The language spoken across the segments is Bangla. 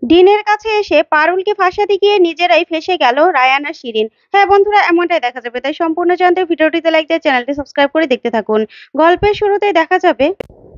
ডিনের কাছে এসে পারুলকে ফাঁসাতে গিয়ে নিজেরাই ফেঁসে গেল রায়ান আর শিরিন। হ্যাঁ বন্ধুরা, এমনটাই দেখা যাবে, তাই সম্পূর্ণ জানতে ভিডিওটিতে লাইক দিয়ে চ্যানেলটি সাবস্ক্রাইব করে দেখতে থাকুন। গল্পের শুরুতেই দেখা যাবে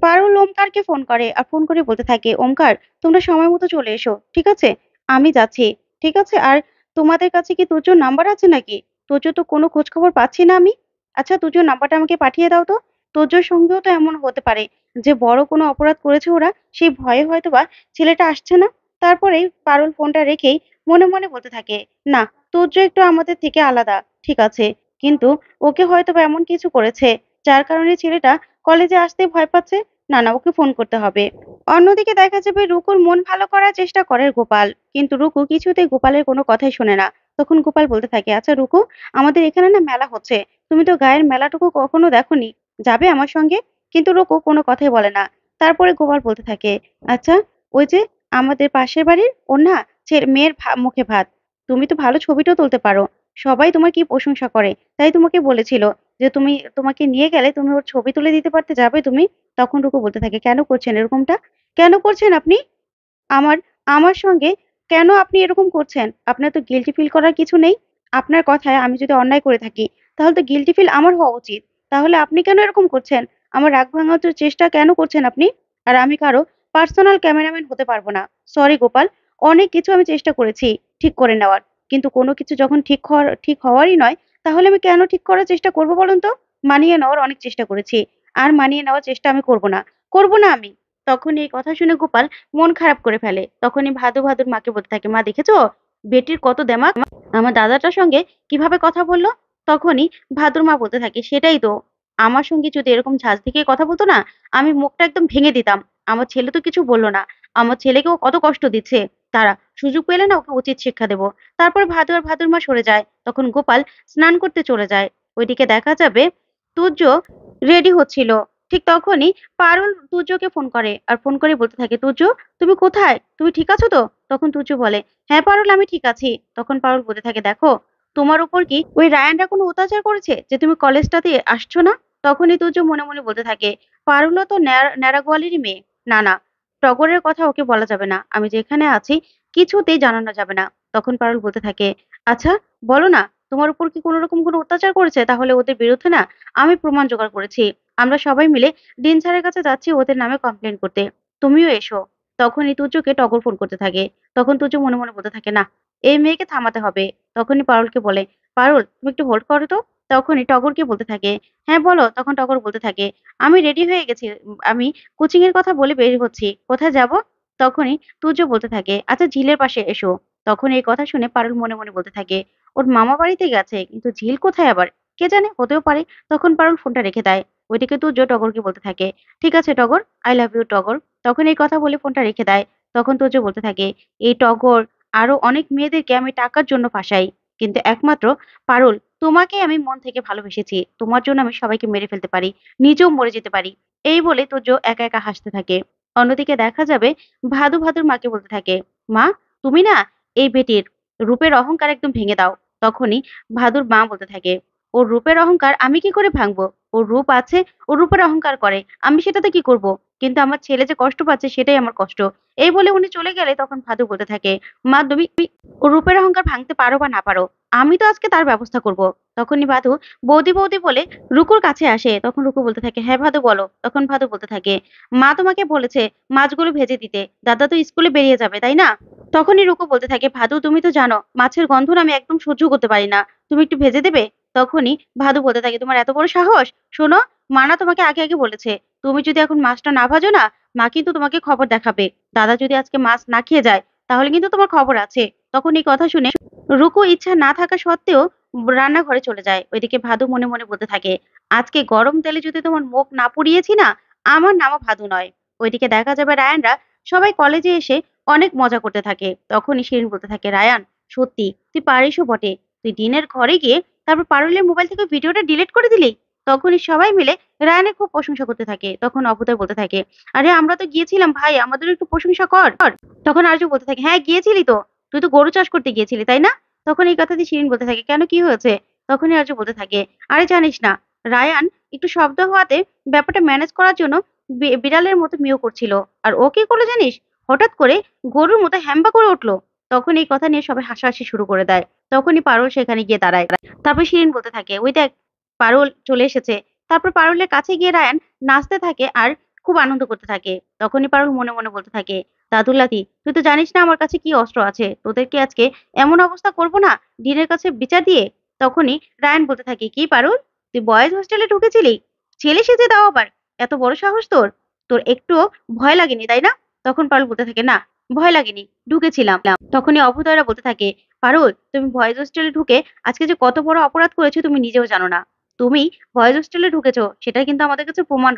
পারুল ওমকারকে ফোন করে আর ফোন করে বলতে থাকে, ওমকার তোমরা সময় মতো চলে এসো, ঠিক আছে? আমি যাচ্ছি। ঠিক আছে, আর তোমাদের কাছে কি তোজোর নাম্বার আছে নাকি? তোজো তো কোনো খোঁজ খবর পাচ্ছি না আমি। আচ্ছা, তোজোর নাম্বারটা আমাকে পাঠিয়ে দাও তো। তোজোর সঙ্গেও তো এমন হতে পারে যে বড় কোনো অপরাধ করেছে ওরা, সেই ভয়ে হয়তোবা ছেলেটা আসছে না। তারপরেই পারুল ফোনটা রেখেই মনে মনে বলতে থাকে, না, তুর্য একটু আমাদের থেকে আলাদা, ঠিক আছে, কিন্তু ওকে হয়তোবা এমন কিছু করেছে যার কারণে ছেলেটা কলেজে আসতে ভয় পাচ্ছে। না না, ওকে ফোন করতে হবে। অন্যদিকে দেখা যাবে রুকুর মন ভালো করার চেষ্টা করে গোপাল, কিন্তু রুকু কিছুতেই গোপালের কোনো কথাই শোনে না। তখন গোপাল বলতে থাকে, আচ্ছা রুকু, আমাদের এখানে না মেলা হচ্ছে, তুমি তো গায়ের মেলাটুকু কখনো দেখোনি, যাবে আমার সঙ্গে? কিন্তু রুকু কোনো কথাই বলে না। তারপরে গোপাল বলতে থাকে, আচ্ছা, ওই যে আমাদের পাশের বাড়ির ওর না মেয়ের মুখে ভাত, তুমি তো ভালো ছবিটাও তুলতে পারো, সবাই তোমার কি প্রশংসা করে, তাই তোমাকে বলেছিল যে তোমাকে নিয়ে গেলে তুমি ওর ছবি তুলে দিতে পারতে, যাবে তুমি? তখন রুকু বলতে থাকে, কেন করছেন এরকমটা? কেন করছেন আপনি আমার আমার সঙ্গে? কেন আপনি এরকম করছেন? আপনার তো গিল্টি ফিল করার কিছু নেই। আপনার কথায় আমি যদি অন্যায় করে থাকি, তাহলে তো গিল্টি ফিল আমার হওয়া উচিত। তাহলে আপনি কেন এরকম করছেন? আমার রাগ ভাঙানোর চেষ্টা কেন করছেন আপনি? আর আমি কারো পার্সোনাল ক্যামেরাম্যান হতে পারবো না। সরি গোপাল, অনেক কিছু আমি চেষ্টা করেছি ঠিক করে নেওয়ার। কিন্তু কোনো কিছু যখন ঠিক হওয়ারই নয়, তাহলে আমি কেন ঠিক করার চেষ্টা করব বলুন তো? মানিয়ে নেওয়ার অনেক চেষ্টা করেছি। আর মানিয়ে নেওয়ার চেষ্টা আমি করব না। করব না আমি। তখন এই কথা শুনে গোপাল মন খারাপ করে ফেলে। তখনই ভাদুর মাকে বলতে থাকে, মা দেখেছো বেটির কত দেমাক, আমার দাদাটার সঙ্গে কিভাবে কথা বললো। তখনই ভাদুর মা বলতে থাকে, সেটাই তো, আমার সঙ্গে যদি এরকম ঝাঁজ থেকে কথা বলতো না, আমি মুখটা একদম ভেঙে দিতাম। আমার ছেলে তো কিছু বললো না, আমার ছেলেকেও কত কষ্ট দিচ্ছে তারা, সুযোগ পেলে না ওকে উচিত শিক্ষা দেবো। তারপর ভাদুর মা সরে যায়। তখন গোপাল স্নান করতে চলে যায়। ওইদিকে দেখা যাবে তুর্য রেডি হচ্ছিল। ঠিক তখনই পারুল তুর্যকে ফোন করে আর ফোন করে বলতে থাকে, তুর্য তুমি কোথায়, তুমি ঠিক আছো তো? তখন তুর্য বলে, হ্যাঁ পারুল, আমি ঠিক আছি। তখন পারুল বলতে থাকে, দেখো তোমার উপর কি ওই রায়ানরা কোনো অত্যাচার করেছে যে তুমি কলেজটাতে আসছো না? তখনই তুর্য মনে মনে বলতে থাকে, পারুলও তো ন্যাড়া গোয়ালেরই মেয়ে। না না, টগরের কথা ওকে বলা যাবে না, আমি যেখানে আছি কিছুতেই জানানো যাবে না। তখন পারুল বলতে থাকে, আচ্ছা বলো না, তোমার উপর কি কোনো রকম কোনো অত্যাচার করেছে? তাহলে ওদের বিরুদ্ধে না আমি প্রমাণ জোগাড় করেছি। আমরা সবাই মিলে ডিন স্যারের কাছে যাচ্ছি ওদের নামে কমপ্লেন করতে, তুমিও এসো। তখনই তুর্যকে টগর ফোন করতে থাকে। তখন তুর্য মনে মনে বলতে থাকে, না, এই মেয়েকে থামাতে হবে। তখনই পারুলকে বলে, পারুল তুমি একটু হোল্ড করো তো। তখনই টগরকে বলতে থাকে, হ্যাঁ বলো। তখন টগর বলতে থাকে, আমি রেডি হয়ে গেছি, আমি কোচিং এর কথা বলে বের হচ্ছি, কোথায় যাব? তখনই তুর্য বলতে থাকে, আচ্ছা ঝিলের পাশে এসো। তখন এই কথা শুনে পারুল মনে মনে বলতে থাকে, ওর মামা বাড়িতে গেছে, কিন্তু ঝিল কোথায় আবার, কে জানে, হতেও পারে। তখন পারুল ফোনটা রেখে দেয়। ওইদিকে তুর্য টগরকে বলতে থাকে, ঠিক আছে টগর, আই লাভ ইউ টগর। তখন এই কথা বলে ফোনটা রেখে দেয়। তখন তুর্য বলতে থাকে, এই টগর আরো অনেক মেয়েদেরকে আমি টাকার জন্য ফাঁসাই, কিন্তু একমাত্র পারুল তোমাকে আমি মন থেকে ভালোবেসেছি, তোমার জন্য আমি সবাইকে মেরে ফেলতে পারি, নিজেও মরে যেতে পারি। এই বলে তুর্য একা একা হাসতে থাকে। অন্যদিকে দেখা যাবে ভাদুর মাকে বলতে থাকে, মা তুমি না এই বেটির রূপের অহংকার একদম ভেঙে দাও। তখনই ভাদুর মা বলতে থাকে, ওর রূপের অহংকার আমি কি করে ভাঙবো? ওর রূপ আছে, ওর রূপের অহংকার করে, আমি সেটাতে কি করব? কিন্তু আমার ছেলে যে কষ্ট পাচ্ছে সেটাই আমার কষ্ট। এই বলে উনি চলে গেলে তখন ভাদু বলতে থাকে, মা তুমি ওর রূপের অহংকার ভাঙতে পারো বা না পারো, আমি তো আজকে তার ব্যবস্থা করব। তখনই ভাদু বৌদি বৌদি বলে রুকুর কাছে আসে। তখন রুকু বলতে থাকে, হ্যাঁ ভাদু বলো। তখন ভাদু বলতে থাকে, মা তোমাকে বলেছে মাছগুলো ভেজে দিতে, দাদা তো স্কুলে বেরিয়ে যাবে তাই না? তখনই রুকু বলতে থাকে, ভাদু তুমি তো জানো মাছের গন্ধ না আমি একদম সহ্য করতে পারি না, তুমি একটু ভেজে দেবে? তখনই ভাদু বলতে থাকে, তোমার এত বড় সাহস! শোনো, মা না তোমাকে আগে আগে বলেছে, তুমি যদি এখন মাছটা না ভাজো না, মা কিন্তু তোমাকে খবর দেখাবে। দাদা যদি আজকে মাছ না খেয়ে যায়, তাহলে কিন্তু তোমার খবর আছে। তখন এই কথা শুনে রুকু ইচ্ছা না থাকা সত্ত্বেও রান্নাঘরে চলে যায়। ওইদিকে ভাদু মনে মনে বলতে থাকে, আজকে গরম তেলে যদি তোমার মুখ না পুড়িয়েছি না, আমার নামও ভাদু নয়। ওইদিকে দেখা যাবে রায়ানরা সবাই কলেজে এসে অনেক মজা করতে থাকে। তখনই শিরিন বলতে থাকে, রায়ান সত্যি তুই পারিসও বটে, তুই ডিনের ঘরে গিয়ে তারপর পারুলের মোবাইল থেকে ভিডিওটা ডিলিট করে দিলি। তখনই সবাই মিলে রায়ানের খুব প্রশংসা করতে থাকে। তখন অভ্যুদয় বলতে থাকে, আরে আমরা তো গিয়েছিলাম ভাই, আমাদের একটু প্রশংসা কর। তখন আরজু বলতে থাকে, হ্যাঁ গিয়েছিলি তো, তুই তো গরু চাষ করতে গিয়েছিলি তাই না? তখন এই কথা দিয়ে শিরিন বলতে থাকে, কেন কি হয়েছে? তখনই আরজু বলতে থাকে, আরে জানিস না, রায়ান একটু শব্দ হওয়াতে ব্যাপারটা ম্যানেজ করার জন্য বিড়ালের মতো মিউ করছিল। আর ও কি করলো জানিস? হঠাৎ করে গরুর মতো হ্যাম্বা করে উঠলো। তখন এই কথা নিয়ে সবাই হাসাহাসি শুরু করে দেয়। তখনই পারুল সেখানে গিয়ে দাঁড়ায়। তারপর শিরিন বলতে থাকে, ওই দেখ পারুল চলে এসেছে। তারপর পারুলের কাছে গিয়ে রায়ান নাচতে থাকে আর খুব আনন্দ করতে থাকে। তখনই পারুল মনে মনে বলতে থাকে, দাদুল্লাদি তুই তো জানিস না আমার কাছে কি অস্ত্র আছে, তোদেরকে আজকে এমন অবস্থা করবো না ডিনের কাছে বিচার দিয়ে। তখনই রায়ান বলতে থাকে, কি পারুল তুই বয়েজ হোস্টেলে ঢুকেছিলি, ছেলে সেজে দাও আবার, এত বড় সাহস তোর, তোর একটুও ভয় লাগেনি তাই না? তখন পারুল বলতে থাকে, না ভয় লাগেনি, ঢুকেছিলাম। তখনই অভ্যুদয়রা বলতে থাকে, পারুল তুমি বয়েজ হোস্টেলে ঢুকে আজকে যে কত বড় অপরাধ করেছো তুমি নিজেও জানো না। তুমি বয়েজ হোস্টেলে ঢুকেছো সেটা কিন্তু আমাদের কাছে প্রমাণ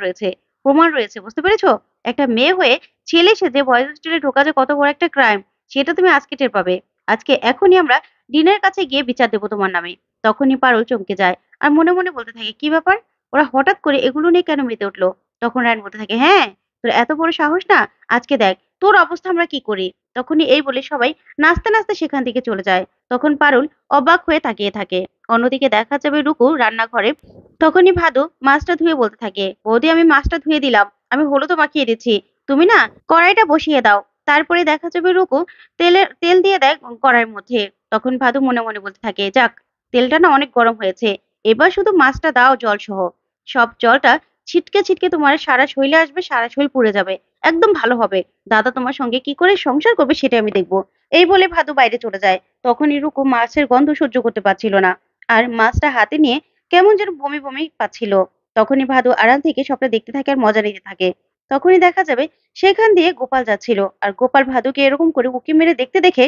রয়েছে, বুঝতে পেরেছো? একটা মেয়ে হয়ে ছেলে সেজে বয়েজ হোস্টেলে ঢোকা যে কত বড় একটা ক্রাইম, সেটা তুমি আজকে টের পাবে। আজকে এখনই আমরা ডিনের কাছে গিয়ে বিচার দেবো তোমার নামে। তখনই পারুল চমকে যায় আর মনে মনে বলতে থাকে, কি ব্যাপার, ওরা হঠাৎ করে এগুলো নিয়ে কেন মেতে উঠলো? তখন রায়ন বলতে থাকে, হ্যাঁ তোর এত বড় সাহস না, আজকে দেখ তোর অবস্থা আমরা কি করি। তখনই এই বলে সবাই নাচতে নাচতে সেখান থেকে চলে যায়। তখন পারুল অবাক হয়ে তাকিয়ে থাকে। অন্যদিকে দেখা যাবে রুকু রান্নাঘরে। তখনই ভাদু মাছটা ধুয়ে বলতে থাকে, বৌদি আমি মাছটা ধুয়ে দিলাম, আমি হলুদও মাখিয়ে দিচ্ছি, তুমি না কড়াইটা বসিয়ে দাও। তারপরে দেখা যাবে রুকু তেল দিয়ে দেয় কড়াইয়ের মধ্যে। তখন ভাদু মনে মনে বলতে থাকে, যাক তেলটা না অনেক গরম হয়েছে, এবার শুধু মাছটা দাও জল সহ, সব জলটা ছিটকে ছিটকে তোমার সারা শরীরে আসবে, সারা শরীর পুড়ে যাবে, একদম ভালো হবে। দাদা তোমার সঙ্গে কি করে সংসার করবে সেটা আমি দেখবো। এই বলে ভাদু বাইরে চলে যায়। তখনই রুকু মাছের গন্ধ সহ্য করতে পারছিল না আর মাছটা হাতে নিয়ে কেমন যেন বমি বমি পাচ্ছিল। তখনই ভাদু আড়াল থেকে সবটা দেখতে থাকে আর মজা নিতে থাকে। তখনই দেখা যাবে সেখান দিয়ে গোপাল যাচ্ছিল আর গোপাল ভাদুকে এরকম করে উঁকি মেরে দেখতে দেখে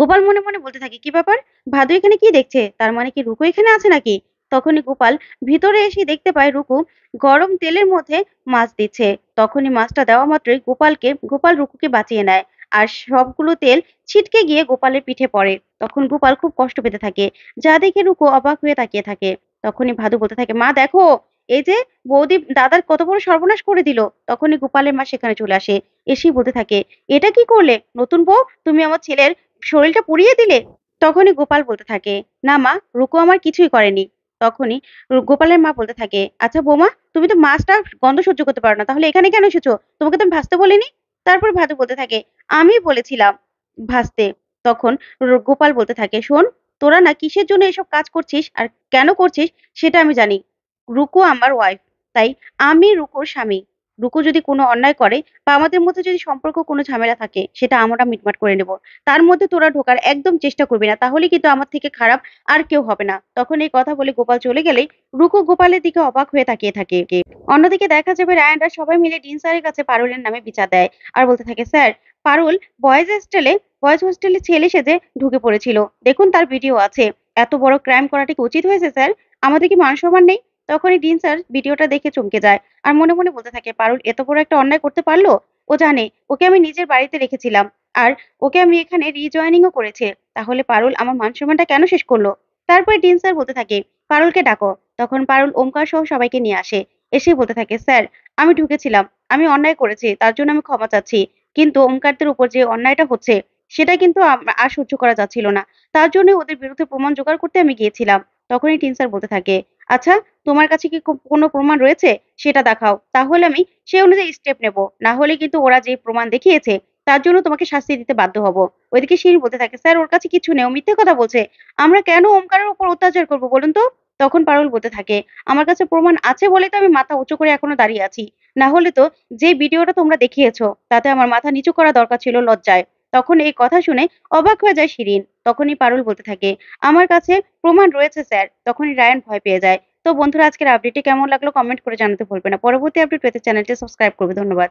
গোপাল মনে মনে বলতে থাকে, কি ব্যাপার, ভাদু এখানে কি দেখছে, তার মানে কি রুকু এখানে আছে নাকি? তখনই গোপাল ভিতরে এসে দেখতে পায় রুকু গরম তেলের মধ্যে মাছ দিচ্ছে। তখনই মাছটা দেওয়া মাত্রই গোপাল রুকুকে বাঁচিয়ে নেয় আর সবগুলো তেল ছিটকে গিয়ে গোপালের পিঠে পড়ে। তখন গোপাল খুব কষ্ট পেতে থাকে, যা দেখে রুকু অবাক হয়ে তাকিয়ে থাকে। তখনই ভাদু বলতে থাকে, মা দেখো এই যে বৌদি দাদার কত বড় সর্বনাশ করে দিল। তখনই গোপালের মা সেখানে চলে আসে, এসেই বলতে থাকে, এটা কি করলে নতুন বউ, তুমি আমার ছেলের শরীরটা পুড়িয়ে দিলে। তখনই গোপাল বলতে থাকে, না মা রুকু আমার কিছুই করেনি। তখনই গোপালের মা বলতে থাকে, আচ্ছা বৌমা তুমি তো মাছটা গন্ধ সহ্য করতে পারো না, তাহলে এখানে কেন এসেছো, তোমাকে তো আমি ভাসতে বলিনি। তারপর ভাদু বলতে থাকে, আমি বলেছিলাম ভাসতে। তখন গোপাল বলতে থাকে, শোন তোরা না কিসের জন্য এসব কাজ করছিস আর কেন করছিস সেটা আমি জানি। রুকু আমার ওয়াইফ, তাই আমি রুকুর স্বামী। রুকু যদি কোনো অন্যায় করে বা আমাদের মধ্যে যদি সম্পর্ক কোনো ঝামেলা থাকে সেটা আমরা মিটমাট করে নেব। তার মধ্যে তোরা ঢোকার একদম চেষ্টা করবি না, তাহলে কিন্তু আমার থেকে খারাপ আর কেউ হবে না। তখন এই কথা বলে গোপাল চলে গেলেই রুকু গোপালের দিকে অবাক হয়ে তাকিয়ে থাকে। অন্যদিকে দেখা যাবে রায়ানরা সবাই মিলে ডিন স্যারের কাছে পারুলের নামে বিচার দেয় আর বলতে থাকে, স্যার পারুল বয়েজ হোস্টেলে ছেলে সেজে ঢুকে পড়েছিল, দেখুন তার ভিডিও আছে, এত বড় ক্রাইম করাটা কি উচিত হয়েছে স্যার? আমাদের কি মান সম্মান নেই? তখনই ডিন স্যার ভিডিওটা দেখে চমকে যায় আর মনে মনে বলতে থাকে, পারুল এত বড় একটা অন্যায় করতে পারলো? ও জানে ওকে আমি নিজের বাড়িতে রেখেছিলাম আর ওকে আমি এখানে রিজয়েনিংও করেছে, তাহলে পারুল আমার মান সম্মানটা কেন শেষ করলো? তারপরে ডিন স্যার বলতে থাকে, পারুলকে ডাকো। তখন পারুল ওমকার সহ সবাইকে নিয়ে আসে। এসে বলতে থাকে, স্যার আমি ঢুকেছিলাম, আমি অন্যায় করেছি, তার জন্য আমি ক্ষমা চাচ্ছি, কিন্তু ওমকারদের উপর যে অন্যায়টা হচ্ছে সেটা কিন্তু আর সহ্য করা যাচ্ছিল না, তার জন্য ওদের বিরুদ্ধে প্রমাণ জোগাড় করতে আমি গিয়েছিলাম। তখনই টিন স্যার বলতে থাকে, আচ্ছা তোমার কাছে কি কোনো প্রমাণ রয়েছে, সেটা দেখাও, তাহলে আমি সে অনুযায়ী স্টেপ নেব, না হলে কিন্তু ওরা যে প্রমাণ দেখিয়েছে তার জন্য তোমাকে শাস্তি দিতে বাধ্য হব। ওইদিকে শিরিন বলতে থাকে, স্যার ওর কাছে কিছু নেই, ও মিথ্যে কথা বলছে, আমরা কেন ওমকারের উপর অত্যাচার করবো বলুন তো? তখন পারুল বলতে থাকে, আমার কাছে প্রমাণ আছে বলে তো আমি মাথা উঁচু করে এখনো দাঁড়িয়ে আছি, না হলে তো যে ভিডিওটা তোমরা দেখিয়েছো তাতে আমার মাথা নিচু করা দরকার ছিল লজ্জায়। তখন এই কথা শুনে অবাক হয়ে যায় শিরিন। তখনই পারুল বলতে থাকে, আমার কাছে প্রমাণ রয়েছে স্যার। তখনই রায়ান ভয় পেয়ে যায়। তো বন্ধুরা আজকের আপডেটটি কেমন লাগলো কমেন্ট করে জানাতে ভুলবে না। পরবর্তী আপডেট পেতে চ্যানেলটি সাবস্ক্রাইব করবে। ধন্যবাদ।